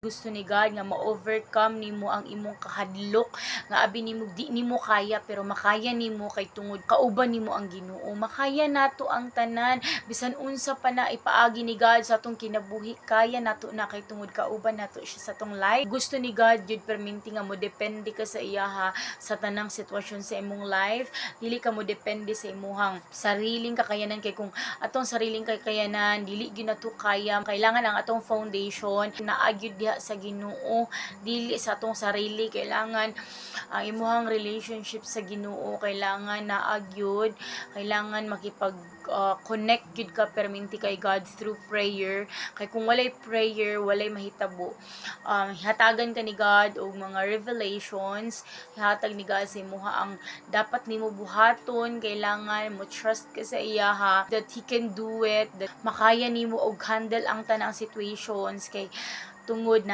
Gusto ni God nga ma-overcome nimo ang imong kahadlok nga abi nimo di nimo kaya pero makaya nimo kay tungod kauban nimo ang Ginoo. Makaya nato ang tanan bisan unsa pa na ipaagi ni God sa atong kinabuhi, kaya nato na kay tungod kauban nato siya sa atong life. Gusto ni God jud perminti nga mo depende ka sa iya sa tanang sitwasyon sa imong life. Dili ka mo depende sa imuhang sariling kakayanan kay kung atong sariling kakayanan dili gyud nato kaya, kailangan ang atong foundation naagyud diha sa Ginoo, dili sa atong sarili. Kailangan ang imuhang relationship sa Ginoo kailangan naagyud, kailangan connect gyud ka perminti kay God through prayer. Kay kung walay prayer walay mahitabo. Hatagan ka ni God og mga revelations, hatag ni God sa imuha ang dapat nimo buhaton. Kailangan mo trust ka sa iya that He can do it, that makaya nimo og handle ang tanang situations kay tungod na